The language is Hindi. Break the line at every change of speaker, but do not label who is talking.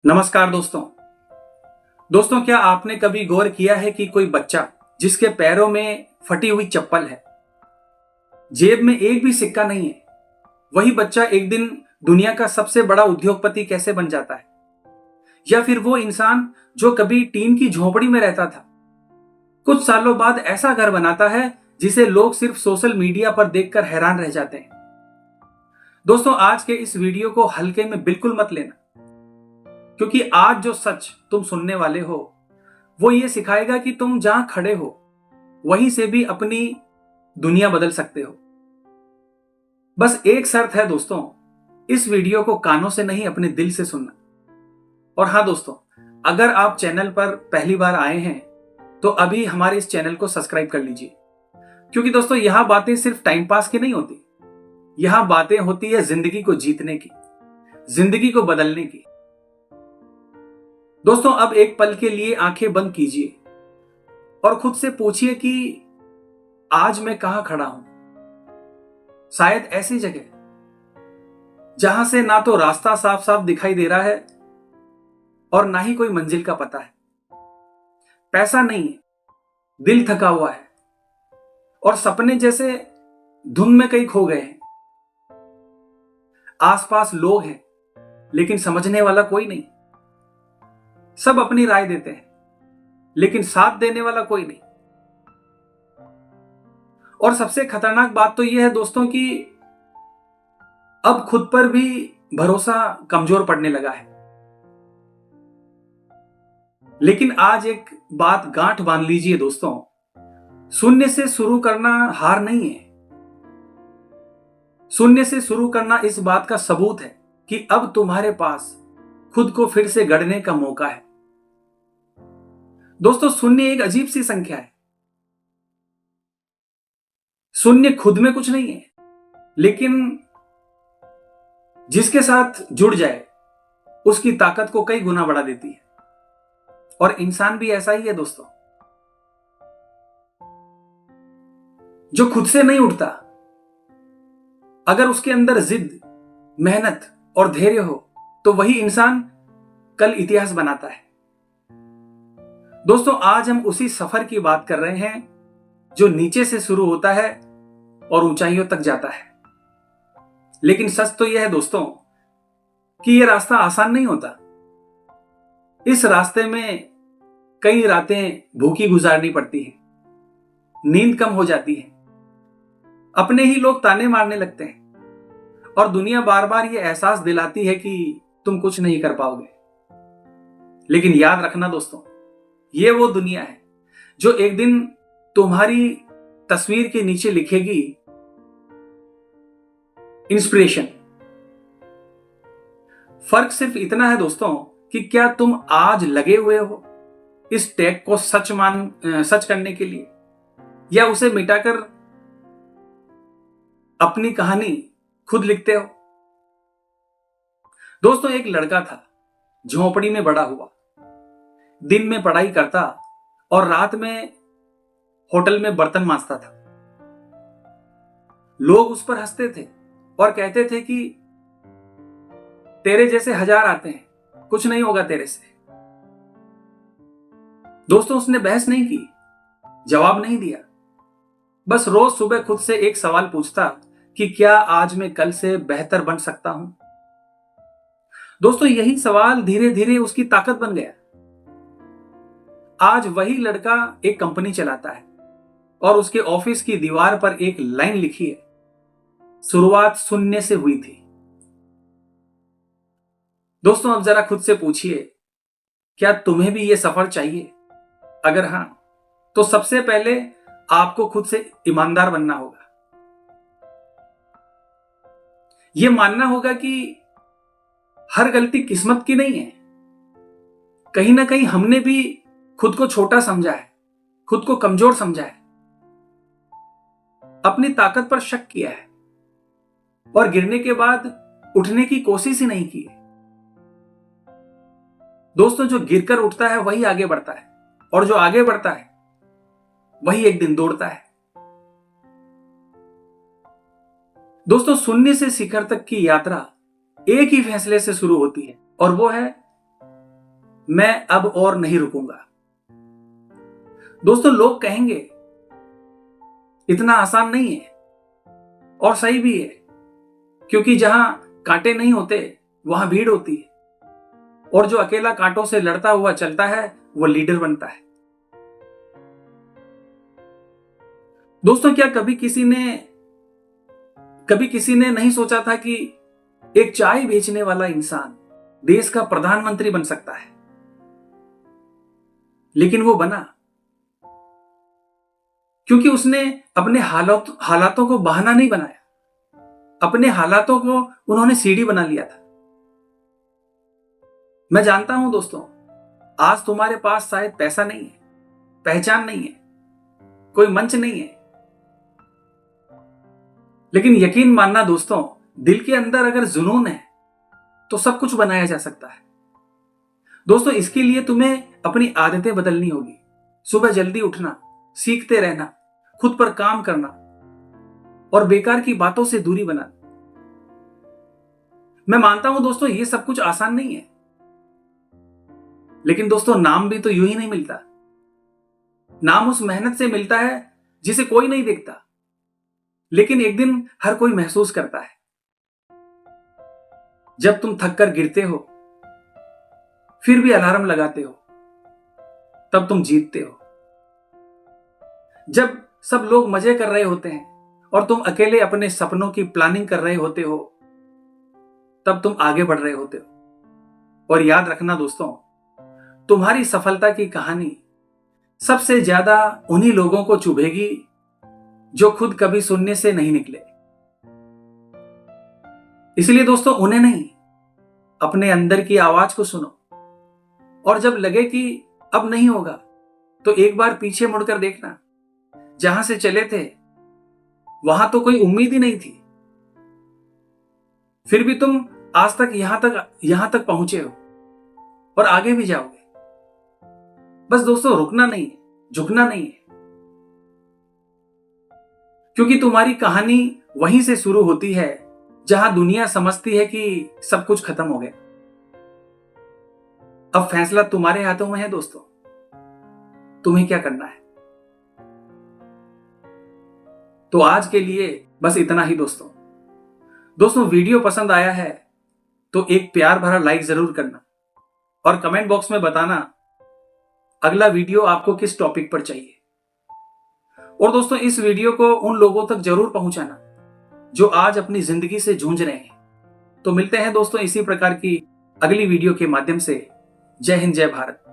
नमस्कार दोस्तों क्या आपने कभी गौर किया है कि कोई बच्चा जिसके पैरों में फटी हुई चप्पल है, जेब में एक भी सिक्का नहीं है, वही बच्चा एक दिन दुनिया का सबसे बड़ा उद्योगपति कैसे बन जाता है? या फिर वो इंसान जो कभी टीन की झोपड़ी में रहता था, कुछ सालों बाद ऐसा घर बनाता है जिसे लोग सिर्फ सोशल मीडिया पर देखकर हैरान रह जाते हैं। दोस्तों, आज के इस वीडियो को हल्के में बिल्कुल मत लेना, क्योंकि आज जो सच तुम सुनने वाले हो वो ये सिखाएगा कि तुम जहां खड़े हो वहीं से भी अपनी दुनिया बदल सकते हो। बस एक शर्त है दोस्तों, इस वीडियो को कानों से नहीं अपने दिल से सुनना। और हाँ दोस्तों, अगर आप चैनल पर पहली बार आए हैं तो अभी हमारे इस चैनल को सब्सक्राइब कर लीजिए, क्योंकि दोस्तों यहां बातें सिर्फ टाइम पास की नहीं होती, यहां बातें होती है जिंदगी को जीतने की, जिंदगी को बदलने की। दोस्तों, अब एक पल के लिए आंखें बंद कीजिए और खुद से पूछिए कि आज मैं कहां खड़ा हूं। शायद ऐसी जगह जहां से ना तो रास्ता साफ साफ दिखाई दे रहा है और ना ही कोई मंजिल का पता है। पैसा नहीं है, दिल थका हुआ है और सपने जैसे धुन में कहीं खो गए हैं। आसपास लोग हैं लेकिन समझने वाला कोई नहीं। सब अपनी राय देते हैं लेकिन साथ देने वाला कोई नहीं। और सबसे खतरनाक बात तो यह है दोस्तों कि अब खुद पर भी भरोसा कमजोर पड़ने लगा है। लेकिन आज एक बात गांठ बांध लीजिए दोस्तों, शून्य से शुरू करना हार नहीं है। शून्य से शुरू करना इस बात का सबूत है कि अब तुम्हारे पास खुद को फिर से गढ़ने का मौका है। दोस्तों, शून्य एक अजीब सी संख्या है। शून्य खुद में कुछ नहीं है, लेकिन जिसके साथ जुड़ जाए उसकी ताकत को कई गुना बढ़ा देती है। और इंसान भी ऐसा ही है दोस्तों, जो खुद से नहीं उठता, अगर उसके अंदर जिद, मेहनत और धैर्य हो तो वही इंसान कल इतिहास बनाता है। दोस्तों, आज हम उसी सफर की बात कर रहे हैं जो नीचे से शुरू होता है और ऊंचाइयों तक जाता है। लेकिन सच तो यह है दोस्तों कि यह रास्ता आसान नहीं होता। इस रास्ते में कई रातें भूखी गुजारनी पड़ती है, नींद कम हो जाती है, अपने ही लोग ताने मारने लगते हैं और दुनिया बार बार यह एहसास दिलाती है कि तुम कुछ नहीं कर पाओगे। लेकिन याद रखना दोस्तों, यह वो दुनिया है जो एक दिन तुम्हारी तस्वीर के नीचे लिखेगी इंस्पिरेशन। फर्क सिर्फ इतना है दोस्तों कि क्या तुम आज लगे हुए हो इस टैग को सच करने के लिए, या उसे मिटाकर अपनी कहानी खुद लिखते हो। दोस्तों, एक लड़का था, झोपड़ी में बड़ा हुआ, दिन में पढ़ाई करता और रात में होटल में बर्तन मांजता था। लोग उस पर हंसते थे और कहते थे कि तेरे जैसे हजार आते हैं, कुछ नहीं होगा तेरे से। दोस्तों, उसने बहस नहीं की, जवाब नहीं दिया, बस रोज सुबह खुद से एक सवाल पूछता कि क्या आज मैं कल से बेहतर बन सकता हूं। दोस्तों, यही सवाल धीरे धीरे उसकी ताकत बन गया। आज वही लड़का एक कंपनी चलाता है और उसके ऑफिस की दीवार पर एक लाइन लिखी है, शुरुआत शून्य से हुई थी। दोस्तों, अब जरा खुद से पूछिए, क्या तुम्हें भी यह सफर चाहिए? अगर हां, तो सबसे पहले आपको खुद से ईमानदार बनना होगा। यह मानना होगा कि हर गलती किस्मत की नहीं है। कहीं ना कहीं हमने भी खुद को छोटा समझा है, खुद को कमजोर समझा है, अपनी ताकत पर शक किया है और गिरने के बाद उठने की कोशिश ही नहीं की है। दोस्तों, जो गिरकर उठता है वही आगे बढ़ता है, और जो आगे बढ़ता है वही एक दिन दौड़ता है। दोस्तों, शून्य से शिखर तक की यात्रा एक ही फैसले से शुरू होती है, और वो है मैं अब और नहीं रुकूंगा। दोस्तों, लोग कहेंगे इतना आसान नहीं है, और सही भी है, क्योंकि जहां कांटे नहीं होते वहां भीड़ होती है, और जो अकेला कांटों से लड़ता हुआ चलता है वो लीडर बनता है। दोस्तों, क्या कभी किसी ने नहीं सोचा था कि एक चाय बेचने वाला इंसान देश का प्रधानमंत्री बन सकता है? लेकिन वो बना, क्योंकि उसने अपने हालातों को बहाना नहीं बनाया, अपने हालातों को उन्होंने सीढ़ी बना लिया था। मैं जानता हूं दोस्तों, आज तुम्हारे पास शायद पैसा नहीं है, पहचान नहीं है, कोई मंच नहीं है, लेकिन यकीन मानना दोस्तों, दिल के अंदर अगर जुनून है तो सब कुछ बनाया जा सकता है। दोस्तों, इसके लिए तुम्हें अपनी आदतें बदलनी होगी। सुबह जल्दी उठना, सीखते रहना, खुद पर काम करना और बेकार की बातों से दूरी बनाना। मैं मानता हूं दोस्तों, ये सब कुछ आसान नहीं है, लेकिन दोस्तों, नाम भी तो यूं ही नहीं मिलता। नाम उस मेहनत से मिलता है जिसे कोई नहीं देखता, लेकिन एक दिन हर कोई महसूस करता है। जब तुम थक कर गिरते हो, फिर भी अलार्म लगाते हो, तब तुम जीतते हो। जब सब लोग मजे कर रहे होते हैं और तुम अकेले अपने सपनों की प्लानिंग कर रहे होते हो, तब तुम आगे बढ़ रहे होते हो। और याद रखना दोस्तों, तुम्हारी सफलता की कहानी सबसे ज्यादा उन्हीं लोगों को चुभेगी जो खुद कभी सुनने से नहीं निकले। इसलिए दोस्तों, उन्हें नहीं, अपने अंदर की आवाज को सुनो, और जब लगे कि अब नहीं होगा, तो एक बार पीछे मुड़कर देखना। जहां से चले थे वहां तो कोई उम्मीद ही नहीं थी, फिर भी तुम आज तक यहां तक पहुंचे हो और आगे भी जाओगे। बस दोस्तों, रुकना नहीं है, झुकना नहीं है, क्योंकि तुम्हारी कहानी वहीं से शुरू होती है जहां दुनिया समझती है कि सब कुछ खत्म हो गया। अब फैसला तुम्हारे हाथों में है दोस्तों, तुम्हें क्या करना है। तो आज के लिए बस इतना ही दोस्तों, वीडियो पसंद आया है तो एक प्यार भरा लाइक जरूर करना, और कमेंट बॉक्स में बताना अगला वीडियो आपको किस टॉपिक पर चाहिए। और दोस्तों, इस वीडियो को उन लोगों तक जरूर पहुंचाना जो आज अपनी जिंदगी से जूझ रहे हैं। तो मिलते हैं दोस्तों इसी प्रकार की अगली वीडियो के माध्यम से। जय हिंद, जय भारत।